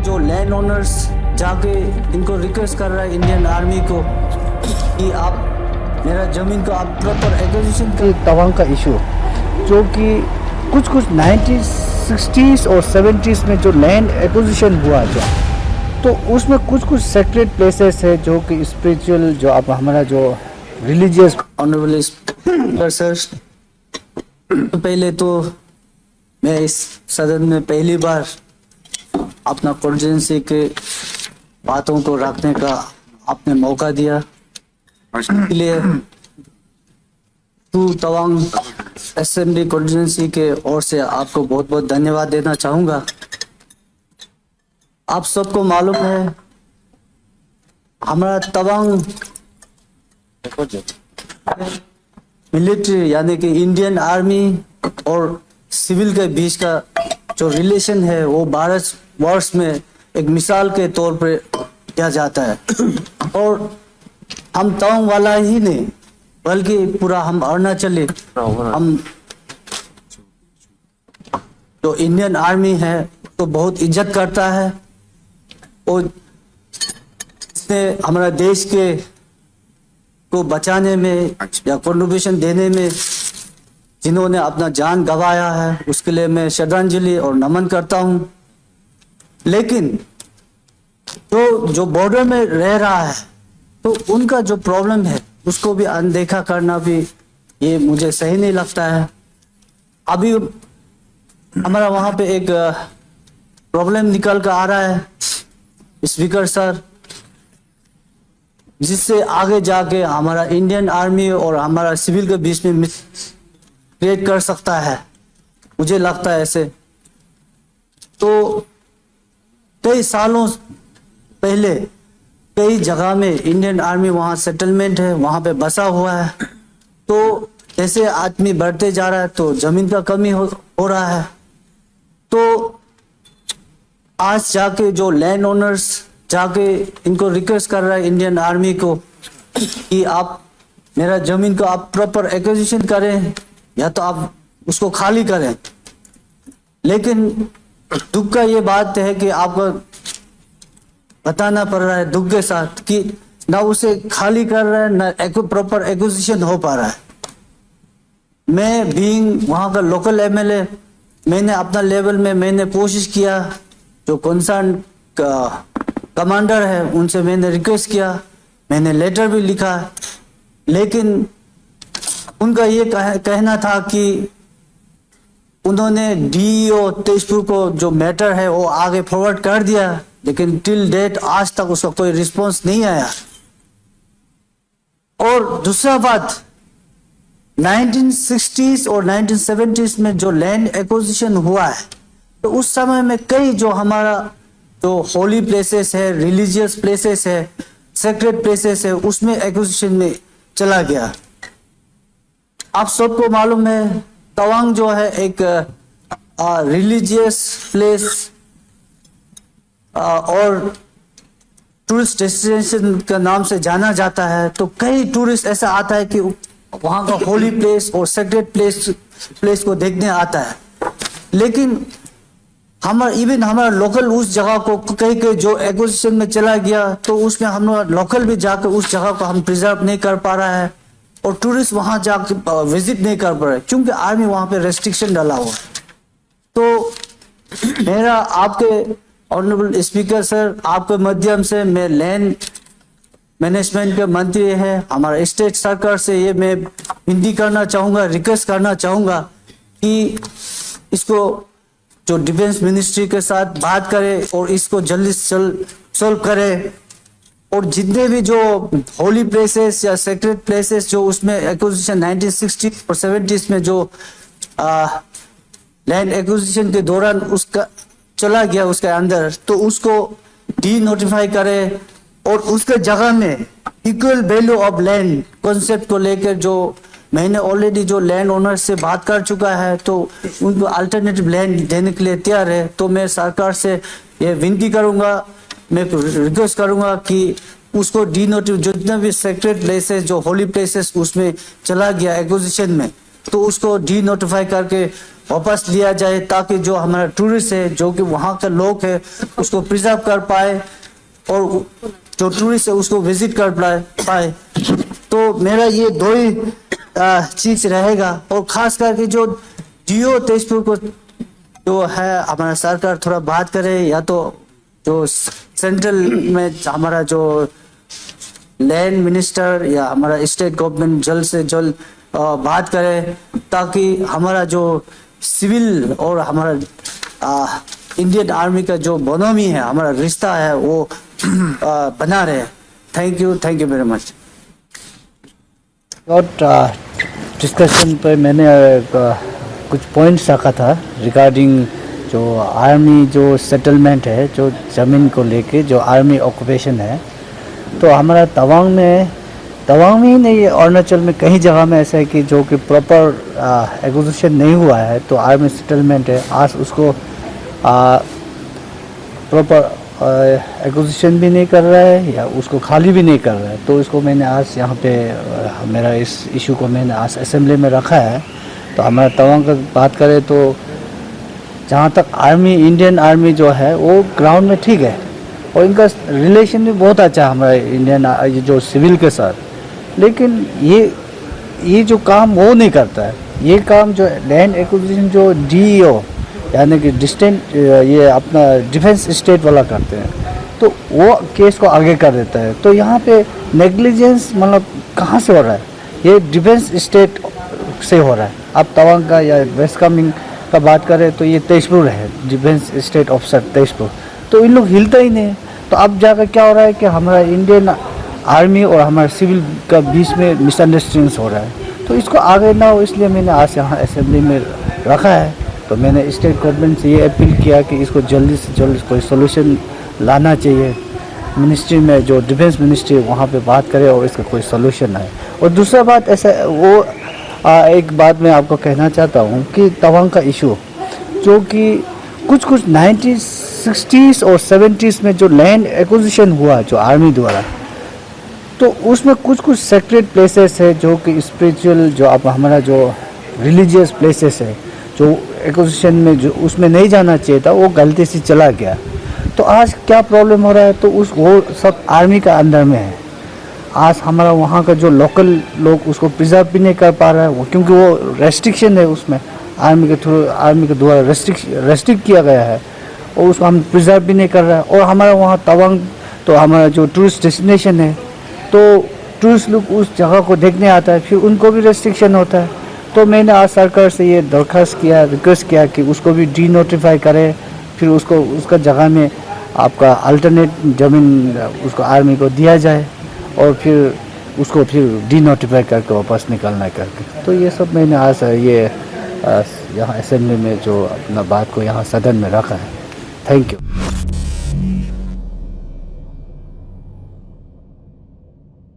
जो land owners जाके इनको रिक्वेस्ट कर रहा है इंडियन आर्मी को कि आप मेरा ज़मीन को आप प्रॉपर एक्विजिशन कि तवांग का इशू जो कि कुछ 1960s और 70s में जो लैंड एक्विजिशन हुआ जो तो उसमें कुछ सेक्रेट प्लेसेस है जो कि स्पिरिचुअल जो अब हमारा जो रिलीजियस ऑनरेबल सर। तो पहले तो मैं इस सदन में पहली बार अपना कॉन्स्टिट्यूंसी के बातों को रखने का आपने मौका दिया, इसलिए तवांग असेंबली कॉन्स्टिट्यूंसी के ओर से आपको बहुत बहुत धन्यवाद देना चाहूँगा। आप सबको मालूम है हमारा तवांग मिलिट्री यानी कि इंडियन आर्मी और सिविल के बीच का जो रिलेशन है वो भारत वर्ष में एक मिसाल के तौर पर किया जाता है। और हम तवांग वाला ही नहीं बल्कि पूरा हम अरुणाचली हम जो इंडियन आर्मी है तो बहुत इज्जत करता है और इसने हमारा देश के को बचाने में या कंट्रीब्यूशन देने में जिन्होंने अपना जान गंवाया है उसके लिए मैं श्रद्धांजलि और नमन करता हूं। लेकिन जो बॉर्डर में रह रहा है तो उनका जो प्रॉब्लम है उसको भी अनदेखा करना भी ये मुझे सही नहीं लगता है। अभी हमारा वहां पे एक प्रॉब्लम निकल कर आ रहा है स्पीकर सर, जिससे आगे जाके हमारा इंडियन आर्मी और हमारा सिविल के बीच में क्रिएट कर सकता है, मुझे लगता है ऐसे। तो कई सालों पहले कई जगह में इंडियन आर्मी वहाँ सेटलमेंट है, वहाँ पे बसा हुआ है। तो जैसे आदमी बढ़ते जा रहा है तो जमीन का कमी हो रहा है। तो आज जाके जो लैंड ओनर्स जाके इनको रिक्वेस्ट कर रहा है इंडियन आर्मी को कि आप मेरा जमीन को आप प्रॉपर एक्विजिशन करें या तो आप उसको खाली करें। लेकिन दुख का ये बात है कि आपको बताना पड़ रहा है दुख के साथ कि ना उसे खाली कर रहा है ना प्रॉपर एक्विजिशन हो पा रहा है। मैं बीइंग वहाँ का लोकल एमएलए मैंने अपना लेवल में मैंने कोशिश किया, जो कंसर्न कमांडर है उनसे मैंने रिक्वेस्ट किया, मैंने लेटर भी लिखा, लेकिन उनका ये कहना था कि उन्होंने डीईओ तेजपुर को जो मैटर है वो आगे फॉरवर्ड कर दिया, लेकिन टिल डेट आज तक उसका कोई रिस्पांस नहीं आया। और दूसरा बात 1960s और 1970s में जो लैंड एक्विजिशन हुआ है तो उस समय में कई जो हमारा जो होली प्लेसेस है, रिलीजियस प्लेसेस है, सेक्रेट प्लेसेस है, उसमें एक्विजिशन में चला गया। आप सबको मालूम है तवांग जो है एक रिलीजियस प्लेस और टूरिस्ट डेस्टिनेशन का नाम से जाना जाता है। तो कई टूरिस्ट ऐसा आता है कि वहाँ का होली प्लेस और सेक्रेट प्लेस को देखने आता है। लेकिन हमारा लोकल उस जगह को कई जो एक्विजिशन में चला गया तो उसमें हम लोकल भी जाकर उस जगह को हम प्रिजर्व नहीं कर पा रहा है और टूरिस्ट वहां जाकर विजिट नहीं कर पा रहे क्योंकि आर्मी वहां पे रेस्ट्रिक्शन डाला हुआ है। तो मेरा आपके ऑनरेबल स्पीकर सर आपके माध्यम से मैं लैंड मैनेजमेंट के मंत्री है हमारा स्टेट सरकार से ये मैं विनती करना चाहूँगा, रिक्वेस्ट करना चाहूँगा कि इसको जो डिफेंस मिनिस्ट्री के साथ बात करे और इसको जल्दी से जल्द सॉल्व करे। और जितने भी जो होली प्लेसेस या सेक्रेट प्लेसेस जो उसमें एक्विजिशन 1960 और 70s में जो लैंड एक्विजिशन के दौरान उसका चला गया उसके अंदर, तो उसको डी नोटिफाई करे और उसके जगह में equal value of land concept को लेकर जो मैंने ऑलरेडी जो लैंड ओनर से बात कर चुका है तो उनको अल्टरनेटिव लैंड देने के लिए तैयार है। तो मैं सरकार से ये विनती करूंगा, मैं रिक्वेस्ट करूंगा कि उसको डी नोटिफ जितने भी सेक्रेट प्लेसेस जो होली प्लेसेस उसमें चला गया एक्विजिशन में तो उसको डी नोटिफाई करके वापस लिया जाए, ताकि जो हमारा टूरिस्ट है, जो कि वहाँ के लोग है, उसको प्रिजर्व कर पाए और जो टूरिस्ट है उसको विजिट कर पाए। तो मेरा ये दो ही चीज रहेगा। और खास करके जो डीओ तेजपुर को जो है हमारा सरकार थोड़ा बात करे, या तो जो सेंट्रल में हमारा जो लैंड मिनिस्टर या हमारा स्टेट गवर्नमेंट जल्द से जल्द बात करे, ताकि हमारा जो सिविल और हमारा इंडियन आर्मी का जो बनोमी है, हमारा रिश्ता है, वो बना रहे। Thank you very much. और डिस्कशन पे मैंने कुछ पॉइंट्स रखा था रिगार्डिंग जो आर्मी जो सेटलमेंट है, जो ज़मीन को लेके जो आर्मी ऑक्यूपेशन है। तो हमारा तवांग में ही नहीं, अरुणाचल में कई जगह में ऐसा है कि जो कि प्रॉपर एक्विजिशन नहीं हुआ है, तो आर्मी सेटलमेंट है, आज उसको प्रॉपर एक्विजिशन भी नहीं कर रहा है या उसको खाली भी नहीं कर रहा है। तो इसको मैंने आज यहाँ पे मेरा इस इशू को मैंने आज असेंबली में रखा है। तो हमारा तवांग का बात करें तो जहाँ तक आर्मी, इंडियन आर्मी जो है वो ग्राउंड में ठीक है और इनका रिलेशन भी बहुत अच्छा है हमारे इंडियन जो सिविल के साथ। लेकिन ये जो काम वो नहीं करता है, ये काम जो लैंड एक्विजिशन जो डीईओ यानी कि डिस्टेंट ये अपना डिफेंस स्टेट वाला करते हैं, तो वो केस को आगे कर देता है। तो यहाँ पे नेग्लिजेंस मतलब कहाँ से हो रहा है? ये डिफेंस स्टेट से हो रहा है। अब तवांग का या वेस्ट कामेंग का बात करें तो ये तेजपुर है, डिफेंस स्टेट ऑफिसर तेजपुर, तो इन लोग हिलता ही नहीं है। तो अब जाकर क्या हो रहा है कि हमारा इंडियन आर्मी और हमारा सिविल का बीच में मिसअंडरस्टैंडिंग हो रहा है। तो इसको आगे ना हो, इसलिए मैंने आज यहाँ असेंबली में रखा है। तो मैंने स्टेट गवर्नमेंट से ये अपील किया कि इसको जल्दी से जल्दी कोई सोल्यूशन लाना चाहिए। मिनिस्ट्री में जो डिफेंस मिनिस्ट्री वहाँ पे बात करे और इसका कोई सोल्यूशन आए। और दूसरा बात ऐसा वो एक बात मैं आपको कहना चाहता हूँ कि तवांग का इशू जो कि कुछ 1960s और 70s में जो लैंड एक्विजिशन हुआ जो आर्मी द्वारा, तो उसमें कुछ सेक्रेट प्लेसेस है जो कि स्पिरिचुअल जो अब हमारा जो रिलीजियस प्लेसेस है, जो एक्विजिशन में जो उसमें नहीं जाना चाहिए था, वो गलती से चला गया। तो आज क्या प्रॉब्लम हो रहा है, तो वो सब आर्मी का अंडर में है। आज हमारा वहाँ का जो लोकल लोग उसको प्रिजर्व भी नहीं कर पा रहा है, वो क्योंकि वो रेस्ट्रिक्शन है, उसमें आर्मी के थ्रू, आर्मी के द्वारा रेस्ट्रिक्ट किया गया है और उसको हम प्रिजर्व भी नहीं कर रहा है। और हमारा वहाँ तवांग तो हमारा जो टूरिस्ट डेस्टिनेशन है, तो टूरिस्ट लोग उस जगह को देखने आता है, फिर उनको भी रेस्ट्रिक्शन होता है। तो मैंने आज सरकार से ये दरख्वास्त किया, रिक्वेस्ट किया कि उसको भी डी नोटिफाई करे, फिर उसको उसका जगह में आपका अल्टरनेट ज़मीन उसको आर्मी को दिया जाए और फिर उसको फिर डी नोटिफाई करके वापस निकलना करके। तो ये सब मैंने आज ये यहाँ असेंबली में जो अपना बात को यहाँ सदन में रखा है। Thank you.